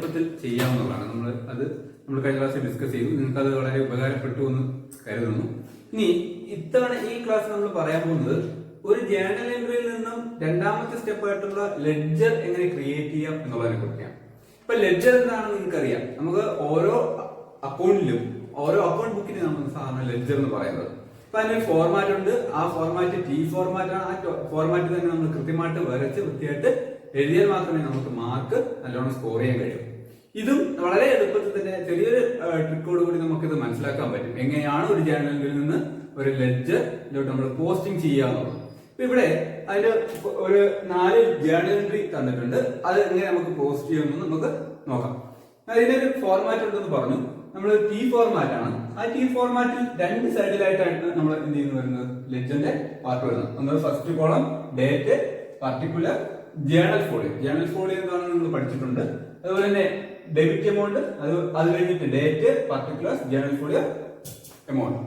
എളുപ്പത്തിൽ ചെയ്യാവുന്നതാണ്. നമ്മൾ കഴിഞ്ഞ ക്ലാസ്സിൽ ഡിസ്കസ് ചെയ്തു. നിങ്ങൾക്ക് അത് വളരെ ഉപകാരപ്പെട്ടു എന്ന് കരുതുന്നു. ഇനി ഇത്തവണ ഈ ക്ലാസ് നമ്മൾ പറയാൻ പോകുന്നത് ഒരു ജേണൽ എൻട്രിയിൽ നിന്നും രണ്ടാമത്തെ സ്റ്റെപ്പ് ആയിട്ടുള്ള ലെഡ്ജർ എങ്ങനെ ക്രിയേറ്റ് ചെയ്യാം എന്നുള്ളതിനെ കുറിച്ചാണ്. ഇപ്പൊ ലെഡ്ജർ എന്താണെന്ന് നിങ്ങൾക്കറിയാം. നമുക്ക് ഓരോ അക്കൗണ്ടിലും ഓരോ അക്കൗണ്ട് ബുക്കിന് നമുക്ക് സാധാരണ ലെഡ്ജർ എന്ന് പറയുന്നത്. അപ്പൊ അതിനൊരു ഫോർമാറ്റ് ഉണ്ട്. ആ ഫോർമാറ്റ് ടി ഫോർമാറ്റ് ആണ്. ആ ഫോർമാറ്റ് തന്നെ നമ്മൾ കൃത്യമായിട്ട് വരച്ച് വൃത്തിയായിട്ട് എഴുതിയാൽ മാത്രമേ നമുക്ക് മാർക്ക് നല്ലോണം സ്കോർ ചെയ്യാൻ കഴിയൂ. ഇതും വളരെ എളുപ്പത്തിൽ തന്നെ ചെറിയൊരു ട്രിക്കോട് കൂടി നമുക്കിത് മനസ്സിലാക്കാൻ പറ്റും. എങ്ങനെയാണ് ഒരു ജേണലിൽ നിന്ന് ഒരു ലെഡ്ജറിലോട്ട് നമ്മൾ പോസ്റ്റിംഗ് ചെയ്യാന്നുള്ളത്. ഇപ്പൊ ഇവിടെ അതിന്റെ ഒരു 4 ജേണൽ എൻട്രി തന്നിട്ടുണ്ട്. അത് എങ്ങനെ നമുക്ക് പോസ്റ്റ് ചെയ്യുമെന്ന് നമുക്ക് നോക്കാം. അതിനൊരു ഫോർമാറ്റ് ഉണ്ടെന്ന് പറഞ്ഞു. നമ്മൾ ടി ഫോർമാറ്റ് ആണ്. ആ ടി ഫോർമാറ്റിൽ 2 സൈഡിലായിട്ടാണ് നമ്മൾ എന്ത് ചെയ്യുന്നു വരുന്നത്, ലെഡ്ജറിന്റെ പാർട്ട് വരുന്നത്. ഒന്ന് first column date, particular, journal folio. Journal folio എന്താണെന്ന് നിങ്ങൾ പഠിച്ചിട്ടുണ്ട്. അതുപോലെ തന്നെ ഡെബിറ്റ് എമൗണ്ട്, അത് കഴിഞ്ഞിട്ട് date, particular, journal folio, amount.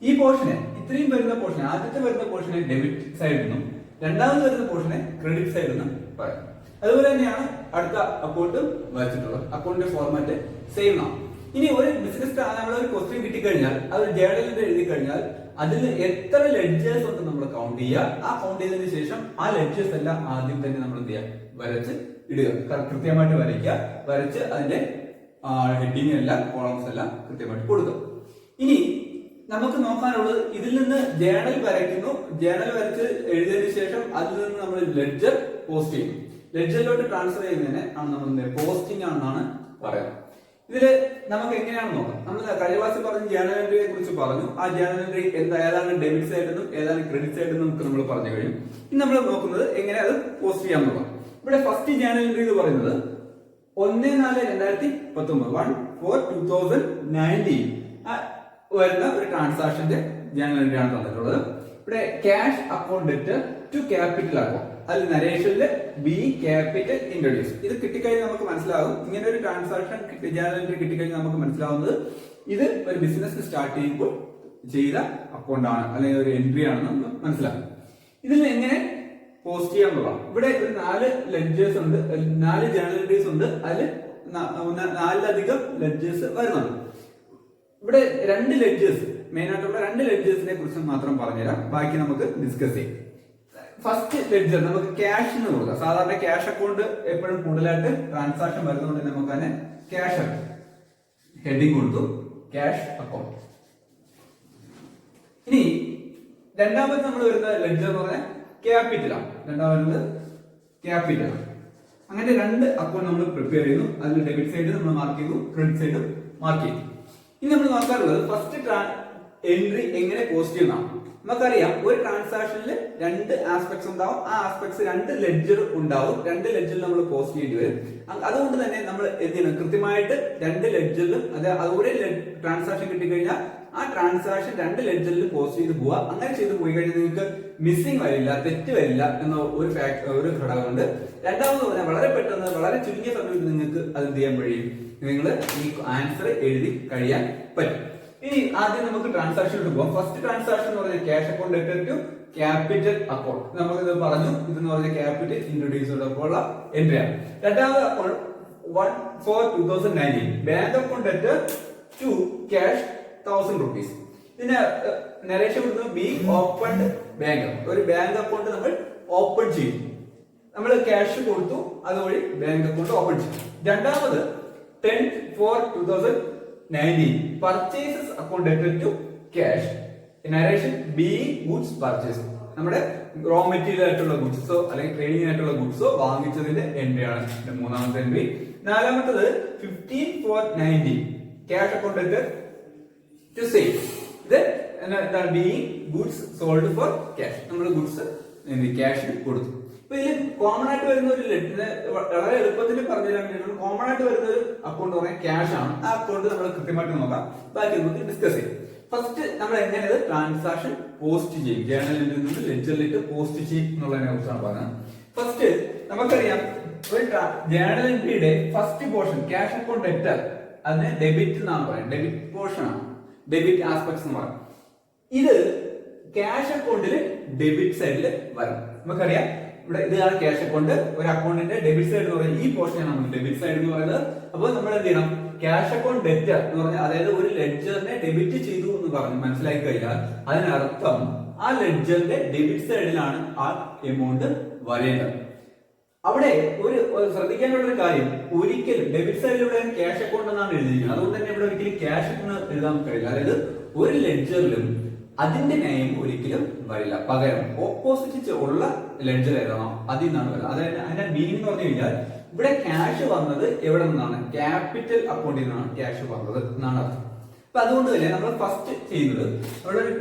ഈ പോർഷനെ, ഇത്രയും വരുന്ന പോർഷനെ, ആദ്യത്തെ വരുന്ന പോർഷനെ ഡെബിറ്റ് സൈഡിൽ നിന്നും രണ്ടാമത് വരുന്ന പോർഷനെ ക്രെഡിറ്റ് സൈഡിൽ നിന്നും പറയും. അതുപോലെ തന്നെയാണ് അടുത്ത അക്കൗണ്ട് വരച്ചിട്ടുള്ളത്. അക്കൗണ്ടിന്റെ ഫോർമാറ്റ് സെയിം ആണ്. ഇനി ഒരു ബിസിനസ് നമ്മളൊരു ക്വസ്റ്റ്യൻ കിട്ടിക്കഴിഞ്ഞാൽ അത് ജേണലിൽ എഴുതി കഴിഞ്ഞാൽ അതിൽ എത്ര ലെഡ്ജേഴ്സ് ഉണ്ട് നമ്മൾ കൗണ്ട് ചെയ്യുക. ആ കൗണ്ട് ചെയ്തതിനു ശേഷം ആ ലെഡ്ജേഴ്സ് എല്ലാം ആദ്യം തന്നെ നമ്മൾ എന്ത് ചെയ്യുക, വരച്ച് ഇടുക. കൃത്യമായിട്ട് വരയ്ക്കുക. വരച്ച് അതിന്റെ ഹെഡിങ് എല്ലാം കോളംസ് എല്ലാം കൃത്യമായിട്ട് കൊടുക്കുക. ഇനി നമുക്ക് നോക്കാനുള്ളത്, ഇതിൽ നിന്ന് ജേണൽ വരയ്ക്കുന്നു. ജേണൽ വരച്ച് എഴുതിയതിനു ശേഷം അതിൽ നിന്ന് നമ്മൾ ലെഡ്ജർ പോസ്റ്റ് ചെയ്യുന്നു. ലെഡ്ജറിലോട്ട് ട്രാൻസ്ഫർ ചെയ്യുന്നതിനെ ആണ് നമ്മൾ പോസ്റ്റിംഗ് ആണെന്നാണ് പറയുന്നത്. ഇതില് നമുക്ക് എങ്ങനെയാണെന്ന് നോക്കാം. നമ്മൾ കഴിഞ്ഞ ക്ലാസ്സിൽ പറഞ്ഞ ജേണൽ എൻട്രിയെ കുറിച്ച് പറഞ്ഞു. ആ ജേണൽ എൻട്രി ഏതാണ് ഡെബിറ്റ് സൈഡ് എന്നും ഏതാണ് ക്രെഡിറ്റ് സൈഡ് എന്നും നമുക്ക് നമ്മൾ പറഞ്ഞു കഴിയും. ഇനി നമ്മൾ നോക്കുന്നത് എങ്ങനെ അത് പോസ്റ്റ് ചെയ്യാമെന്നുള്ളത്. ഇവിടെ ഫസ്റ്റ് ജേണൽ എൻട്രി എന്ന് പറയുന്നത് 1/4/2019 1/4/2019 വരുന്ന ഒരു ട്രാൻസാക്ഷന്റെ ജേണൽ എൻട്രി ആണ് തന്നിട്ടുള്ളത്. ഇവിടെ ക്യാഷ് അക്കൗണ്ട് ഡെറ്റ് ടു ക്യാപിറ്റൽ അക്കൗണ്ട്, അതിൽ നരേഷനില് ബി ക്യാപിറ്റൽ ഇൻട്രൊഡ്യൂസ്. ഇത് കിട്ടിക്കഴിഞ്ഞാൽ നമുക്ക് മനസ്സിലാകും, ഇങ്ങനെ ഒരു ട്രാൻസാക്ഷൻ ജേണൽ എൻട്രി കിട്ടിക്കഴിഞ്ഞാൽ നമുക്ക് മനസ്സിലാവുന്നത് ഇത് ഒരു ബിസിനസ് സ്റ്റാർട്ട് ചെയ്യുമ്പോൾ ചെയ്ത അക്കൗണ്ട് ആണ് അല്ലെങ്കിൽ ഒരു എൻട്രി ആണെന്ന് നമുക്ക് മനസ്സിലാക്കും. ഇതിൽ എങ്ങനെ പോസ്റ്റ് ചെയ്യാന്നുള്ളതാണ്. ഇവിടെ ഒരു 4 ലെഡ്ജേഴ്സ് ഉണ്ട്, 4 ജേണൽ എൻട്രീസ് ഉണ്ട്. അതിൽ 4ലധികം ലെഡ്ജേഴ്സ് വരുന്നുണ്ട്. ഇവിടെ 2 ലെഡ്ജേഴ്സ്, മെയിൻ ആയിട്ടുള്ള 2 ലെഡ്ജേഴ്സിനെ കുറിച്ച് മാത്രം പറഞ്ഞുതരാം. ബാക്കി നമുക്ക് ഡിസ്കസ് ചെയ്യാം. ഫസ്റ്റ് ലെഡ്ജർ നമുക്ക് ക്യാഷ് എന്ന് കൊടുക്കാം. സാധാരണ ക്യാഷ് അക്കൗണ്ട് എപ്പോഴും കൂടുതലായിട്ട് ട്രാൻസാക്ഷൻ വരുന്നതുകൊണ്ട് നമുക്ക് തന്നെ ക്യാഷ് ഹെഡിങ് കൊടുത്തു, ക്യാഷ് അക്കൗണ്ട്. ഇനി രണ്ടാമത് നമ്മൾ വരുന്ന ലെഡ്ജർ എന്ന് പറഞ്ഞാൽ ക്യാപിറ്റൽ ആണ്. രണ്ടാമത് ക്യാപിറ്റൽ ആണ്. അങ്ങനെ 2 അക്കൗണ്ട് നമ്മൾ പ്രിപ്പയർ ചെയ്യുന്നു. അതിൽ ഡെബിറ്റ് സൈഡ് നമ്മൾ മാർക്ക് ചെയ്തു, ക്രെഡിറ്റ് സൈഡ് മാർക്ക് ചെയ്തു. ഇനി നമ്മൾ നോക്കാറുള്ളത് ഫസ്റ്റ് എൻട്രി എങ്ങനെ പോസ്റ്റ് ചെയ്യുന്നതാണ്. നമുക്കറിയാം ഒരു ട്രാൻസാക്ഷനിൽ 2 ആസ്പെക്ട്സ് ഉണ്ടാവും. ആ ആസ്പെക്ട്സ് 2 ലെഡ്ജർ ഉണ്ടാവും. 2 ലെഡ്ജറിൽ നമ്മൾ പോസ്റ്റ് ചെയ്യേണ്ടി വരും. അതുകൊണ്ട് തന്നെ നമ്മൾ എന്ത് ചെയ്യണം, കൃത്യമായിട്ട് 2 ലെഡ്ജറിലും ഒരു ട്രാൻസാക്ഷൻ കിട്ടിക്കഴിഞ്ഞാൽ ആ ട്രാൻസാക്ഷൻ 2 ലെഡ്ജറിൽ പോസ്റ്റ് ചെയ്ത് പോവുക. അങ്ങനെ ചെയ്ത് പോയി കഴിഞ്ഞാൽ നിങ്ങൾക്ക് മിസ്സിംഗ് വരില്ല, തെറ്റ് വരില്ല എന്ന ഒരു ഘടകമുണ്ട്. രണ്ടാമത് പറഞ്ഞാൽ വളരെ പെട്ടെന്ന് വളരെ ചുരുങ്ങിയ സമയത്ത് നിങ്ങൾക്ക് അത് എന്ത് ചെയ്യാൻ കഴിയും, നിങ്ങൾ ഈ ആൻസർ എഴുതി കഴിയാൻ പറ്റും. ഇനി ആദ്യം നമുക്ക് ട്രാൻസാക്ഷനിലോട്ട് പോകാം. ഫസ്റ്റ് ട്രാൻസാക്ഷൻ എന്ന് പറഞ്ഞാൽ ക്യാഷ് അക്കൗണ്ട് ഡെറ്റ് ടു ക്യാപിറ്റൽ അക്കൗണ്ട്. നമുക്കിത് പറഞ്ഞു, ഇതെന്ന് പറഞ്ഞ ക്യാപിറ്റൽ ഇൻട്രൊഡ്യൂസോടൊപ്പമുള്ള എൻട്രി ആണ്. രണ്ടാമത് അക്കൗണ്ട് 1/4/2019 ബാങ്ക് അക്കൗണ്ട് ഡെറ്റ് ടു ക്യാഷ് 1000 rupees. ഇതിന് നരേഷൻ കൊടുക്കുന്നത് ബി ഓപ്പൺഡ് ബാങ്ക്. ഒരു ബാങ്ക് അക്കൗണ്ട് നമ്മൾ ഓപ്പൺ ചെയ്യും. നമ്മൾ ക്യാഷ് കൊടുത്തു, അതുവഴി ബാങ്ക് അക്കൗണ്ട് ഓപ്പൺ ചെയ്യും. രണ്ടാമത് 10/4/2019 പർച്ചേസസ് അക്കൗണ്ട് ഡെറ്റ് to cash narration be goods purchase. നമ്മുടെ റോ മെറ്റീരിയൽ ആയിട്ടുള്ള ഗുഡ്സോ അല്ലെങ്കിൽ ട്രേഡിംഗ് ആയിട്ടുള്ള ഗുഡ്സോ വാങ്ങിച്ചതിന്റെ എൻട്രി ആണ് മൂന്നാമത്തെ എൻട്രി. നാലാമത്തത് 15/4/19 ക്യാഷ് അക്കൗണ്ട് ഡെറ്റ് ടു സെയിൽ. ഇത് എന്താണ്, being goods sold for cash. നമ്മൾ ഗുഡ്സ് ക്യാഷിന് കൊടുത്തു. അപ്പൊ ഇതിൽ കോമൺ ആയിട്ട് വരുന്ന ഒരു വളരെ എളുപ്പത്തിൽ പറഞ്ഞു തരാൻ വേണ്ടിയിട്ട് കോമൺ ആയിട്ട് വരുന്ന ഒരു അക്കൗണ്ട് പറയാൻ ക്യാഷ് ആണ്. ആ അക്കൗണ്ട് നമ്മൾ കൃത്യമായിട്ട് നോക്കാം. ബാക്കി നമുക്ക് ഡിസ്കസ് ചെയ്യാം. ഫസ്റ്റ് നമ്മൾ എങ്ങനെ ട്രാൻസാക്ഷൻ പോസ്റ്റ് ചെയ്യും, ജേണലിൽ നിന്ന് ലെഡ്ജറിലേക്ക് പോസ്റ്റ് ചെയ്യും എന്നുള്ളതിനെ കുറിച്ചാണ് പറഞ്ഞത്. ഫസ്റ്റ് നമുക്കറിയാം ഒരു ജേണൽ എൻട്രിയുടെ ഫസ്റ്റ് പോർഷൻ ക്യാഷ് അക്കൗണ്ട് ഡെറ്റ്, അതിനെ ഡെബിറ്റ് എന്നാണ് പറയുന്നത്. ഡെബിറ്റ് പോർഷൻ ആണ്, ഡെബിറ്റ് ആസ്പെക്ട്സ് എന്ന് പറയുന്നത്. ഇത് ക്യാഷ് അക്കൗണ്ടിൽ ഡെബിറ്റ് സൈഡിൽ വരും. നമുക്കറിയാം ഇവിടെ ഇതാണ് ക്യാഷ് അക്കൗണ്ട്. ഒരു അക്കൗണ്ടിന്റെ ഡെബിറ്റ് സൈഡ് എന്ന് പറയുന്നത് ഈ പോർഷനാണ് നമ്മൾ ഡെബിറ്റ് സൈഡ് എന്ന് പറയുന്നത്. അപ്പോൾ നമ്മൾ എന്ത് ചെയ്യണം, ക്യാഷ് അക്കൗണ്ട് ഡെറ്റ് എന്ന് പറഞ്ഞാൽ അതായത് ഒരു ലെഡ്ജറിനെ ഡെബിറ്റ് ചെയ്തു എന്ന് പറഞ്ഞ് മനസ്സിലാക്കി കഴിഞ്ഞാൽ അതിനർത്ഥം ആ ലെഡ്ജറിന്റെ ഡെബിറ്റ് സൈഡിലാണ് ആ എമൗണ്ട് വരേണ്ടത്. അവിടെ ഒരു ശ്രദ്ധിക്കാനുള്ള ഒരു കാര്യം, ഒരിക്കലും ഡെബിറ്റ് സൈഡിലൂടെ ക്യാഷ് അക്കൗണ്ട് എന്നാണ് എഴുതിയിരിക്കുന്നത്. അതുകൊണ്ട് തന്നെ ഇവിടെ ഒരിക്കലും ക്യാഷ് എന്ന് എഴുതാൻ കഴിയില്ല. അതായത് ഒരു ലെഡ്ജറിലും അതിന്റെ നെയിം ഒരിക്കലും വരില്ല. പകരം ഓപ്പോസിറ്റ് ഉള്ള ലെഡ്ജർ ഏതാണോ അതിൽ നിന്നാണ് വരുന്നത്. അതായത് അതിന്റെ മീനിങ് എന്ന് പറഞ്ഞു കഴിഞ്ഞാൽ ഇവിടെ ക്യാഷ് വന്നത് എവിടെ നിന്നാണ്, ക്യാപിറ്റൽ അക്കൗണ്ടിൽ നിന്നാണ് ക്യാഷ് വന്നത് എന്നാണ് അർത്ഥം. അപ്പൊ അതുകൊണ്ട് തന്നെ നമ്മൾ ഫസ്റ്റ് ചെയ്യുന്നത്, അവിടെ ഒരു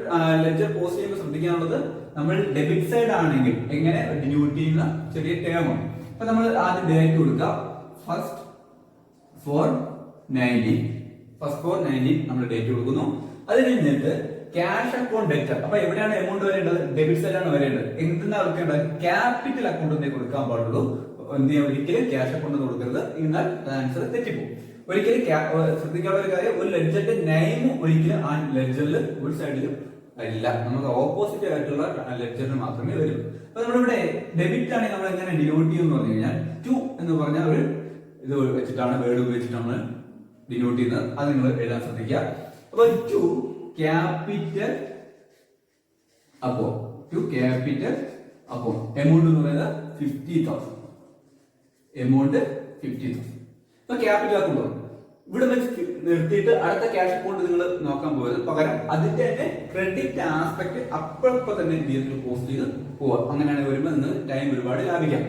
ലെഡ്ജർ പോസ്റ്റ് ചെയ്യുമ്പോൾ ശ്രദ്ധിക്കാനുള്ളത്, നമ്മൾ ഡെബിറ്റ് സൈഡ് ആണെങ്കിൽ എങ്ങനെ ഡിനോട്ട് ചെയ്യുന്ന ചെറിയ ടേമാണ്. അപ്പൊ നമ്മൾ ആദ്യം ഡേറ്റ് കൊടുക്കുക, ഫസ്റ്റ് ഫോർ 19 നമ്മൾ ഡേറ്റ് കൊടുക്കുന്നു. അത് കഴിഞ്ഞിട്ട് ക്യാഷ് അക്കൗണ്ട് ഡെറ്റ്. അപ്പൊ എവിടെയാണ് എമൗണ്ട് വരേണ്ടത്, ഡെബിറ്റ് സൈഡാണ് വരേണ്ടത്. എന്തിനാ കൊടുക്കേണ്ടത്, ക്യാപിറ്റൽ അക്കൗണ്ടിനെ കൊടുക്കാൻ പാടുള്ളൂ. ഒരിക്കലും ക്യാഷ് അക്കൗണ്ട് കൊടുക്കരുത്, എന്നാൽ ആൻസർ തെറ്റിപ്പോകും. ഒരിക്കലും ശ്രദ്ധിക്കാനുള്ള ഒരു കാര്യം, ഒരു ലെഡ്ജറിന്റെ നെയിം ഒരിക്കലും ആ ലെഡ്ജറിൽ ഒരു സൈഡിലും ഇല്ല, നമുക്ക് ഓപ്പോസിറ്റ് ആയിട്ടുള്ള ലെഡ്ജറിന് മാത്രമേ വരൂ. അപ്പൊ നമ്മളിവിടെ ഡെബിറ്റ് ആണെങ്കിൽ നമ്മൾ എങ്ങനെ ഡിനോട്ട് ചെയ്യുമെന്ന് പറഞ്ഞു കഴിഞ്ഞാൽ ടു എന്ന് പറഞ്ഞ ഒരു ഇത് വെച്ചിട്ടാണ്, വേർഡ് ഉപയോഗിച്ചിട്ടാണ് നമ്മൾ ഡിനോട്ട് ചെയ്യുന്നത്. അത് നിങ്ങൾ എഴുതാൻ ശ്രദ്ധിക്കുക. അപ്പൊ ടു ക്യാപിറ്റൽ അക്കൗണ്ട്, എമൗണ്ട് എന്ന് പറയുന്നത് 50,000. എമൗണ്ട് 50,000. ഇപ്പൊ ക്യാപിറ്റൽ അക്കൗണ്ട് ഇവിടെ വെച്ച് നിർത്തിയിട്ട് അടുത്ത ക്യാഷ് അക്കൗണ്ട് നിങ്ങൾ നോക്കാൻ പോയത്, പകരം അതിന്റെ തന്നെ ക്രെഡിറ്റ് ആസ്പെക്ട് അപ്പോഴപ്പോൾ തന്നെ പോസ്റ്റ് ചെയ്ത് പോവാം. അങ്ങനെയാണ് വരുമ്പോൾ നിങ്ങൾ ടൈം ഒരുപാട് ലാഭിക്കാം.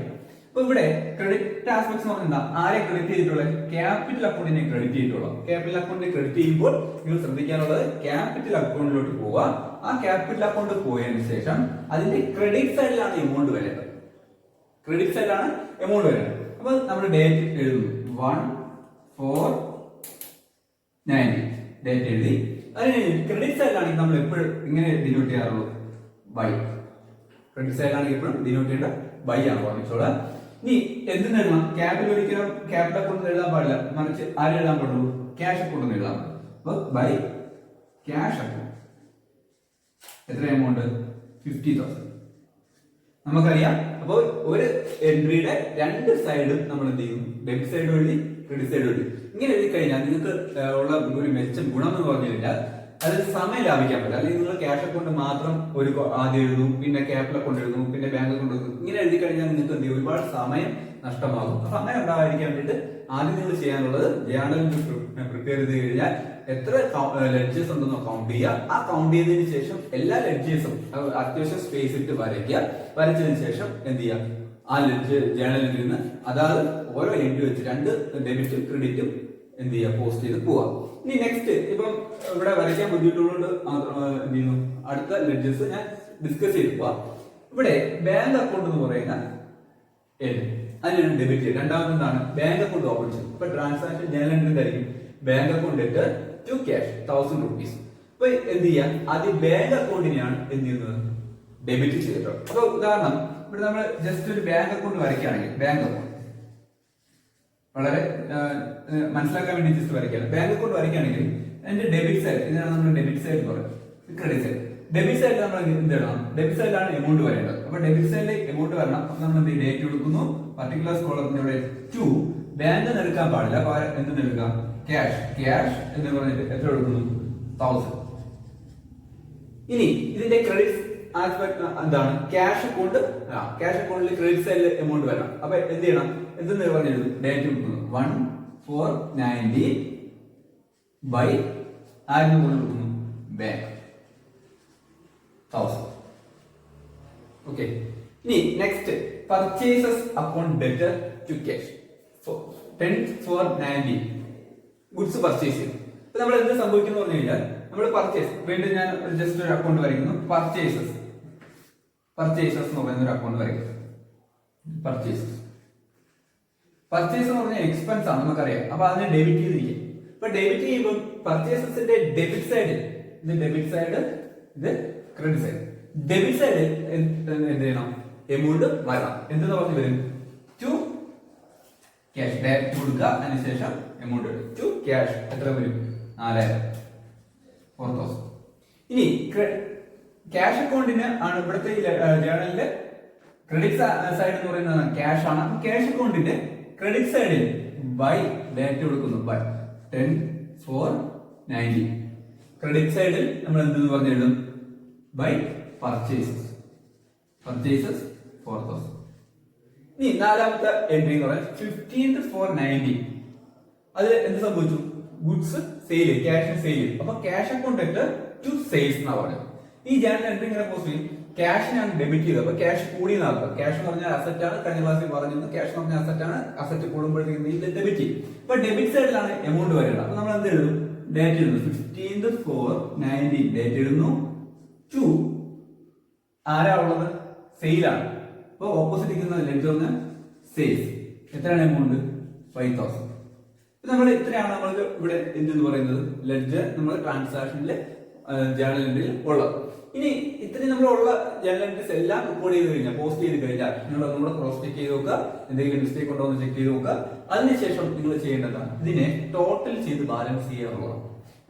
അപ്പൊ ഇവിടെ ക്രെഡിറ്റ് ആസ്പെക്ട്സ് എന്ന് പറഞ്ഞാൽ ആരെ ക്രെഡിറ്റ് ചെയ്തിട്ടുള്ളത്, ക്യാപിറ്റൽ അക്കൗണ്ടിനെ ക്രെഡിറ്റ് ചെയ്തിട്ടുള്ളത്. ക്യാപിറ്റൽ അക്കൗണ്ടിനെ ക്രെഡിറ്റ് ചെയ്യുമ്പോൾ നിങ്ങൾ ശ്രദ്ധിക്കാനുള്ളത്, ക്യാപിറ്റൽ അക്കൗണ്ടിലോട്ട് പോവുക. ആ ക്യാപിറ്റൽ അക്കൗണ്ട് പോയതിനു ശേഷം അതിന്റെ ക്രെഡിറ്റ് സൈഡിലാണ് എമൗണ്ട് വരേണ്ടത്. ക്രെഡിറ്റ് സൈഡിലാണ് എമൗണ്ട് വരേണ്ടത്. അപ്പൊ നമ്മൾ ഡേറ്റ് എഴുതുന്നു 1/4/19 ഡേറ്റ് എഴുതി. അതിന് ക്രെഡിറ്റ് സൈഡിലാണെങ്കിൽ നമ്മൾ എപ്പോഴും ഇങ്ങനെ ഡിനോട്ട് ചെയ്യാറുള്ളൂ, ബൈ. ക്രെഡിറ്റ് സൈഡിലാണെങ്കിൽ എപ്പോഴും ഡിനോട്ട് ചെയ്യേണ്ട ബൈ ആണ് പറഞ്ഞോളാം. ഇനി എന്തിനു എഴുതണം, ക്യാപിറ്റൽ ഒരിക്കലും ക്യാപിറ്റൽ അക്കൗണ്ട് എഴുതാൻ പാടില്ല, മറിച്ച് ആര് എഴുതാൻ പാടുള്ളൂ, ക്യാഷ് അക്കൗണ്ട് എഴുതാം. അപ്പൊ ബൈ ക്യാഷ് അക്കൗണ്ട്. എത്ര എമൗണ്ട്, 50,000 നമുക്കറിയാം. അപ്പോൾ ഒരു എൻട്രിയുടെ രണ്ട് സൈഡും നമ്മൾ എന്ത് ചെയ്യും, ഡെബിറ്റ് സൈഡ് എഴുതി ക്രെഡിറ്റ് സൈഡ് എഴുതി. ഇങ്ങനെ എഴുതി കഴിഞ്ഞാൽ നിങ്ങൾക്ക് ഉള്ള ഒരു മെച്ചം ഗുണം എന്ന് പറഞ്ഞു കഴിഞ്ഞാൽ അത് സമയം ലാഭിക്കാൻ പറ്റും. അല്ലെങ്കിൽ നിങ്ങൾ ക്യാഷ് അക്കൗണ്ട് മാത്രം ഒരു ആദ്യം എഴുതും, പിന്നെ ക്യാപിറ്റൽ അക്കൗണ്ട് എഴുതും, പിന്നെ ബാങ്ക് അക്കൗണ്ട് എഴുതും. ഇങ്ങനെ എഴുതി കഴിഞ്ഞാൽ നിങ്ങൾക്ക് എന്ത് ചെയ്യും, ഒരുപാട് സമയം നഷ്ടമാകും. അപ്പൊ അങ്ങനെ ഉണ്ടാകാതിരിക്കാൻ വേണ്ടിയിട്ട് ആദ്യം നിങ്ങൾ ചെയ്യാനുള്ളത്, ജേണൽ പ്രിപ്പയർ ചെയ്ത് കഴിഞ്ഞാൽ എത്ര ലെഡ്ജേഴ്സ് ഉണ്ടെന്ന് കൗണ്ട് ചെയ്യുക. ആ കൗണ്ട് ചെയ്തതിനു ശേഷം എല്ലാ ലെഡ്ജേഴ്സും അത്യാവശ്യം സ്പേസ് ഇട്ട് വരയ്ക്കുക. വരച്ചതിന് ശേഷം എന്ത് ചെയ്യുക, ആ ലെഡ്ജ് ജേണലിൽ നിന്ന് അതായത് ഓരോ എൻഡ് വെച്ച് രണ്ട് ഡെബിറ്റും ക്രെഡിറ്റും എന്ത് ചെയ്യുക, പോസ്റ്റ് ചെയ്ത് പോവാ. ഇനി നെക്സ്റ്റ്, ഇപ്പം ഇവിടെ വരയ്ക്കാൻ ബുദ്ധിമുട്ടുള്ളത് എന്ത് ചെയ്യുന്നു, അടുത്ത ലെഡ്ജേഴ്സ് ഞാൻ ഡിസ്കസ് ചെയ്ത് പോവാം. ഇവിടെ ബാങ്ക് അക്കൗണ്ട് എന്ന് പറയുന്ന അതിനാണ് ഡെബിറ്റ് ചെയ്യുക. രണ്ടാമത് എന്താണ്, ബാങ്ക് അക്കൗണ്ട് ഓപ്പൺ ചെയ്യും. ഇപ്പൊ ട്രാൻസാക്ഷൻ ജേണൽ എൻട്രി എന്തായിരിക്കും, ബാങ്ക് അക്കൗണ്ട് ഇട്ട് ടു ക്യാഷ് 1000 rupees. അപ്പൊ എന്ത് ചെയ്യാം, ആദ്യം ബാങ്ക് അക്കൗണ്ടിനെയാണ് എന്ത് ചെയ്യുന്നത്, ഡെബിറ്റ് ചെയ്തിട്ടുള്ളത്. അപ്പൊ ഉദാഹരണം ഇവിടെ നമ്മൾ ജസ്റ്റ് ഒരു ബാങ്ക് അക്കൗണ്ട് വരയ്ക്കുകയാണെങ്കിൽ, ബാങ്ക് അക്കൗണ്ട് വളരെ മനസ്സിലാക്കാൻ വേണ്ടി ജസ്റ്റ് വരയ്ക്കുകയാണ്. ബാങ്ക് അക്കൗണ്ട് വരയ്ക്കുകയാണെങ്കിൽ അതിന്റെ ഡെബിറ്റ് സൈഡ്, ഇതിനാണ് നമ്മൾ ഡെബിറ്റ് സൈഡ് പറയുന്നത്, ക്രെഡിറ്റ് സൈഡ്. ഡെബിറ്റ് സൈഡിൽ നമ്മൾ എന്ത് ചെയ്യണം, ഡെബിറ്റ് സൈഡിലാണ് എമൗണ്ട് വരേണ്ടത്. അപ്പൊ ഡെബിറ്റ് സൈഡിൽ എമൗണ്ട് വരണം. അപ്പൊ നമ്മൾ എന്ത് ഡേറ്റ് കൊടുക്കുന്നു, പർട്ടിക്കുലർ കോളത്തിന്റെ ഇവിടെ ടു ബാങ്ക് എടുക്കാൻ പാടില്ല, എന്ത് എടുക്കാം, ക്യാഷ് എന്ന് പറഞ്ഞിട്ട് എത്ര എടുക്കുന്നു, 1000. ഇനി ഇതിന്റെ ക്രെഡിറ്റ് ആസ്പെക്ട് എന്താണ്, ക്യാഷ് അക്കൗണ്ട്. ക്യാഷ് അക്കൗണ്ടിൽ ക്രെഡിറ്റ് സൈഡിൽ എമൗണ്ട് വരണം. അപ്പൊ എന്ത് ചെയ്യണം, എന്തെന്ന് പറഞ്ഞിരുന്നു, ഡേറ്റ് കൊടുക്കുന്നു 1/4/19 ബൈ ആയിരുന്നു കൊടുക്കുന്നു, ബാങ്ക് 1000. ഓക്കെ. ഇനി next, purchases account debtor to cash 10/4/19 goods purchase ചെയ്തു. അപ്പൊ നമ്മൾ എന്ത് സംഭവിക്കുന്നു പറഞ്ഞു കഴിഞ്ഞാൽ, നമ്മൾ പർച്ചേസ് വീണ്ടും ഞാൻ ജസ്റ്റ് ഒരു അക്കൗണ്ട് വരയ്ക്കുന്നു, പർച്ചേസസ് എന്ന് പറയുന്ന ഒരു അക്കൗണ്ട് വരയ്ക്കുന്നു. പർച്ചേസ് എന്ന് പറഞ്ഞാൽ എക്സ്പെൻസ് ആണ്, നമുക്കറിയാം. അപ്പൊ അതിനെ ഡെബിറ്റ് ചെയ്തിരിക്കും. ഇപ്പൊ ഡെബിറ്റ് ചെയ്യുമ്പോൾ പർച്ചേസസിന്റെ ഡെബിറ്റ് സൈഡ്, ഇത് ഡെബിറ്റ് സൈഡ്, ഇത് ക്രെഡിറ്റ് സൈഡ്. ഡെബിറ്റ് സൈഡ് എന്ത് ചെയ്യണം, എമൗണ്ട് വരണം. എന്തെന്ന് പറഞ്ഞു വരും, ടു ക്യാഷ്. ഡയറക്റ്റ് കൊടുക്കുക, അതിനുശേഷം എമൗണ്ട് ടു ക്യാഷ്. എത്ര വരും, 4,000. ഇനി ക്യാഷ് അക്കൗണ്ടിന് ആണ് ഇവിടുത്തെ ജേണലിന്റെ ക്രെഡിറ്റ് സൈഡ് എന്ന് പറയുന്നത് ക്യാഷ് ആണ്. ക്യാഷ് അക്കൗണ്ടിന്റെ ക്രെഡിറ്റ് സൈഡിൽ ബൈ ഡേറ്റ് കൊടുക്കുന്നു. ബൈ 10/4/90. ക്രെഡിറ്റ് സൈഡിൽ നമ്മൾ എന്തെന്ന് പറഞ്ഞു എഴുതും? By purchases 4,000. ഇനി നാലാമത്തെ എൻട്രി എന്ന് പറയുന്നത് 15/4/90. അത് എന്ത് സംഭവിച്ചു? Goods sale, cash sale. അപ്പൊ ക്യാഷ് അക്കൗണ്ട് ടു സെയിൽസ് എന്നാ പറയുന്നത്. ഈ ജേണൽ എൻട്രി ഇങ്ങനെ പോസ്റ്റ് ചെയ്യും. ക്യാഷിനാണ് ഡെബിറ്റ് ചെയ്തത്. അപ്പൊ ക്യാഷ് കൂടി നടക്കുക. ക്യാഷ് എന്ന് പറഞ്ഞാൽ അസറ്റ് ആണ്. കഴിഞ്ഞ ക്ലാസ്സിൽ പറഞ്ഞിരുന്നു ക്യാഷ് എന്ന് പറഞ്ഞാൽ അസറ്റ് ആണ്. അസറ്റ് കൂടുമ്പോഴത്തേക്കും ഡെബിറ്റ് ചെയ്യും. അപ്പൊ ഡെബിറ്റ് സൈഡിലാണ് എമൗണ്ട് വരേണ്ടത്. അപ്പൊ നമ്മൾ എന്ത് എഴുതും? ഡേറ്റ് എഴുതുന്നു. 15/4/90 ഡേറ്റ് എഴുതുന്നു. ടു ആരാ ഉള്ളത്? സെയിലാണ്. അപ്പൊ ഓപ്പോസിറ്റ് ഇരിക്കുന്ന ലെഡ്ജറിന് സെയിൽസ്. എത്രയാണ് എമൗണ്ട്? 5,000. നമ്മൾ ഇത്രയാണ് നമ്മൾക്ക് ഇവിടെ എന്തെന്ന് പറയുന്നത് ലെഡ്ജർ നമ്മൾ ട്രാൻസാക്ഷനിലെ ജേണൽ എൻട്രിയിൽ ഉള്ളത്. ഇനി ഇത്രയും നമ്മളുള്ള ജേണൽ എൻട്രീസ് എല്ലാം റെക്കോർഡ് ചെയ്ത് കഴിഞ്ഞാൽ, പോസ്റ്റ് ചെയ്ത് കഴിഞ്ഞാൽ നിങ്ങൾ നമ്മുടെ ക്രോസ് ചെക്ക് ചെയ്ത് നോക്കുക. എന്തെങ്കിലും മിസ്റ്റേക്ക് ഉണ്ടോ എന്ന് ചെക്ക് ചെയ്ത് നോക്കുക. അതിനുശേഷം നിങ്ങൾ ചെയ്യേണ്ടതാണ് ഇതിനെ ടോട്ടൽ ചെയ്ത് ബാലൻസ് ചെയ്യുക എന്നുള്ളത്.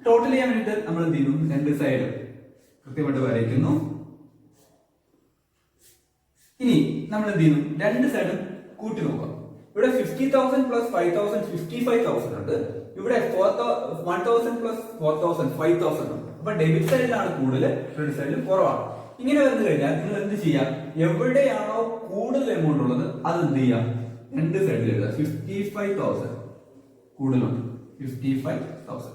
ടോട്ടൽ ചെയ്യാൻ വേണ്ടിയിട്ട് നമ്മൾ എന്ത് ചെയ്യുന്നു? രണ്ട് സൈഡ് കൃത്യമായിട്ട് വരയ്ക്കുന്നു. ഇനി നമ്മൾ എന്ത് ചെയ്യുന്നു? രണ്ട് സൈഡും കൂട്ടി നോക്കുക. ഇവിടെ 50,000 പ്ലസ് 5,000 55,000 ഉണ്ട്. ഇവിടെ 1,000 പ്ലസ് 4,000 5,000 ഉണ്ട്. അപ്പൊ ഡെബിറ്റ് സൈഡിലാണ് കൂടുതൽ, ക്രെഡിറ്റ് സൈഡിൽ കുറവാണ്. ഇങ്ങനെ വന്നു കഴിഞ്ഞാൽ നിങ്ങൾ എന്ത് ചെയ്യാം? എവിടെയാണോ കൂടുതൽ എമൗണ്ട് ഉള്ളത് അത് എന്ത് ചെയ്യാം? രണ്ട് സൈഡിൽ എഴുതാം. 55,000 കൂടുതലുണ്ട്. 55,000.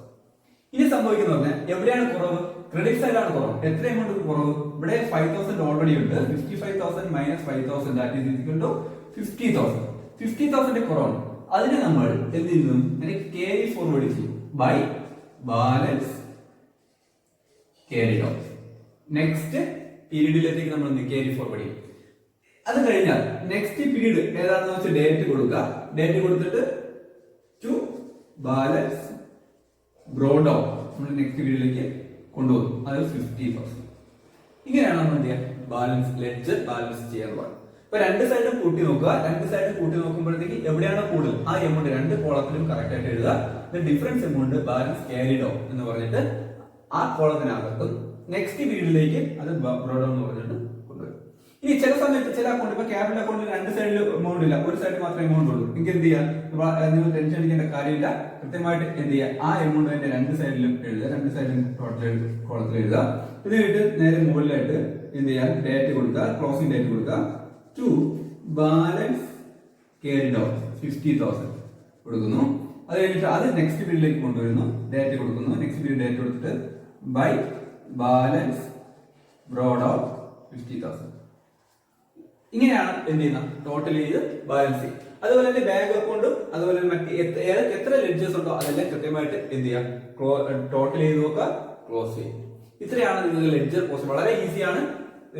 ഇനി സംഭവിക്കുന്ന പറഞ്ഞാൽ എവിടെയാണ് കുറവ്? ക്രെഡിറ്റ് സൈഡിലാണ് കുറവ്. എത്ര എമൗണ്ട് കുറവ്? ഇവിടെ 5,000 ഓൾറെഡി ഉണ്ട്. 55,000 മൈനസ് 5,000 ദാറ്റ് ഈസ് ഈക്വൽ ടു 50,000. 50,000 കുറവാണ്. അതിന് നമ്മൾ എന്ത് ചെയ്യുന്നു? അതിനെ ക്യാരി ഫോർവേഡ് ചെയ്യും. By balance carry down. Next പീരീഡിലേക്ക് നമ്മൾ ക്യാരി ഫോർവേഡ് ചെയ്യും. അത് കഴിഞ്ഞാൽ നെക്സ്റ്റ് പീരീഡ് ഏതാണെന്ന് വെച്ചാൽ ഡേറ്റ് കൊടുക്കുക. ഡേറ്റ് കൊടുത്തിട്ട് ടു ബാലൻസ് ബ്രോഡ് ഡൗൺ നമ്മൾ നെക്സ്റ്റ് പീരീഡിലേക്ക് കൊണ്ടുപോകും. അത് 50,000. ഇങ്ങനെയാണ് നമ്മൾ എന്ത് ചെയ്യുക? ബാലൻസ് ലെഡ്ജർ ബാലൻസ് ചെയ്യാറുള്ളത്. ഇപ്പൊ രണ്ട് സൈഡും കൂട്ടി നോക്കുക. രണ്ട് സൈഡും കൂട്ടി നോക്കുമ്പോഴത്തേക്ക് എവിടെയാണ് കൂടുതൽ ആ എമൗണ്ട് രണ്ട് കോളത്തിലും കറക്റ്റ് ആയിട്ട് എഴുതുക. Difference amount balance carry down എന്ന് പറഞ്ഞിട്ട് ആ കോളത്തിനകത്തും നെക്സ്റ്റ് പീരീഡിലേക്ക് അത് ബ്രോഡ് ഡൗൺ എന്ന് പറഞ്ഞിട്ട് കൊണ്ടുവരും. ഇനി ചില സമയത്ത് ചില അക്കൗണ്ട്, ഇപ്പൊ ക്യാപിറ്റൽ അക്കൗണ്ടിൽ രണ്ട് സൈഡിലും എമൗണ്ട് ഇല്ല, ഒരു സൈഡ് മാത്രമേ എമൗണ്ട് ഉള്ളൂ. എനിക്ക് എന്ത് ചെയ്യാം? നിങ്ങൾ ടെൻഷൻ അടിക്കേണ്ട കാര്യമില്ല. കൃത്യമായിട്ട് എന്ത് ചെയ്യുക? ആ എമൗണ്ട് അതിന്റെ രണ്ട് സൈഡിലും എഴുതുക. രണ്ട് സൈഡിലും ടോട്ടൽ കോളത്തിൽ എഴുതുക. ഇത് കഴിഞ്ഞിട്ട് നേരെ മുകളിലായിട്ട് എന്ത് ചെയ്യാം? ഡേറ്റ് കൊടുക്കുക. ക്ലോസിംഗ് ഡേറ്റ് കൊടുക്കുക. ടു ബാലൻസ് ക്യാരി ഡൗൺ 50,000 കൊടുക്കുന്നു. അത് കഴിഞ്ഞിട്ട് അത് നെക്സ്റ്റ് പീരീഡിലേക്ക് കൊണ്ടുവരുന്നു. ഡേറ്റ് കൊടുക്കുന്നു. നെക്സ്റ്റ് പീരീഡ് ഡേറ്റ് കൊടുത്തിട്ട് ബൈ ബാലൻസ് ബ്രോഡ് ഔട്ട് 50,000. ഇങ്ങനെയാണ് എന്ത് ചെയ്യുന്ന ടോട്ടൽ ചെയ്ത് ബാലൻസ് ചെയ്യും. അതുപോലെ തന്നെ ബാങ്ക് അക്കൗണ്ടും അതുപോലെ മറ്റ് എത്ര ലെഡ്ജേഴ്സ് ഉണ്ടോ അതെല്ലാം കൃത്യമായിട്ട് എന്ത് ചെയ്യാം? ടോട്ടൽ ചെയ്ത് നോക്കുക, ക്ലോസ് ചെയ്യും. ഇത്രയാണ് നിങ്ങൾ ലെഡ്ജർ പോസ്റ്റ്. വളരെ ഈസിയാണ്.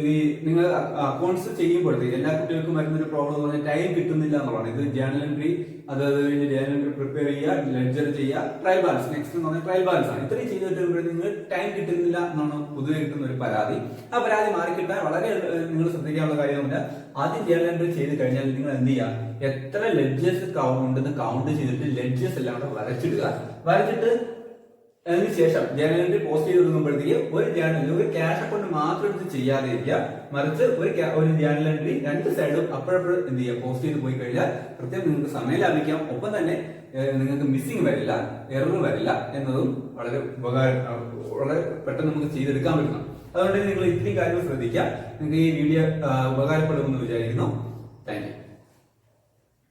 ഈ നിങ്ങൾ അക്കൗണ്ട്സ് ചെയ്യുമ്പോഴത്തേക്ക് എല്ലാ കുട്ടികൾക്കും വരുന്നൊരു പ്രോബ്ലം എന്ന് പറഞ്ഞാൽ ടൈം കിട്ടുന്നില്ല എന്നുള്ളതാണ്. ഇത് ജേണൽ എൻട്രി, അത് കഴിഞ്ഞ് ജേണൽ എൻട്രി പ്രിപ്പയർ ചെയ്യുക, ലെഡ്ജർ ചെയ്യുക, ട്രയൽ ബാലൻസ്. നെക്സ്റ്റ് എന്ന് പറഞ്ഞാൽ ട്രയൽ ബാലൻസ് ആണ്. ഇത്രയും ചെയ്ത് കിട്ടുമ്പോഴേ നിങ്ങൾ ടൈം കിട്ടുന്നില്ല എന്നാണ് പൊതുവെ കിട്ടുന്ന ഒരു പരാതി. ആ പരാതി മാറിക്കിട്ടാൻ വളരെ നിങ്ങൾ ശ്രദ്ധിക്കാനുള്ള കാര്യമൊന്നുമില്ല. ആദ്യം ജേണൽ എൻട്രി ചെയ്ത് കഴിഞ്ഞാൽ നിങ്ങൾ എന്ത് ചെയ്യുക? എത്ര ലെഡ്ജേഴ്സ് ഉണ്ടെന്ന് കൗണ്ട് ചെയ്തിട്ട് ലെഡ്ജേഴ്സ് എല്ലാം കൂടെ വരച്ചിടുക. വരച്ചിട്ട് അതിനുശേഷം ജേണൽ എൻട്രി പോസ്റ്റ് ചെയ്ത് കൊടുക്കുമ്പോഴത്തേക്ക് ഒരു ജേണൽ ഒരു ക്യാഷ് അക്കൗണ്ട് മാത്രം എടുത്ത് ചെയ്യാതെ ഇരിക്കുക. മറിച്ച് ഒരു ജേണൽ എൻട്രി രണ്ട് സൈഡും അപ്പോഴപ്പോഴും എന്ത് ചെയ്യുക? പോസ്റ്റ് ചെയ്ത് പോയി കഴിഞ്ഞാൽ കൃത്യം നിങ്ങൾക്ക് സമയം ലാഭിക്കാം. ഒപ്പം തന്നെ നിങ്ങൾക്ക് മിസ്സിംഗ് വരില്ല, എറർ വരില്ല എന്നതും വളരെ വളരെ പെട്ടെന്ന് നമുക്ക് ചെയ്തെടുക്കാൻ പറ്റണം. അതുകൊണ്ട് നിങ്ങൾ ഇത്രയും കാര്യങ്ങൾ ശ്രദ്ധിക്കുക. നിങ്ങൾക്ക് ഈ വീഡിയോ ഉപകാരപ്പെടുമെന്ന് വിചാരിക്കുന്നു. Thank you.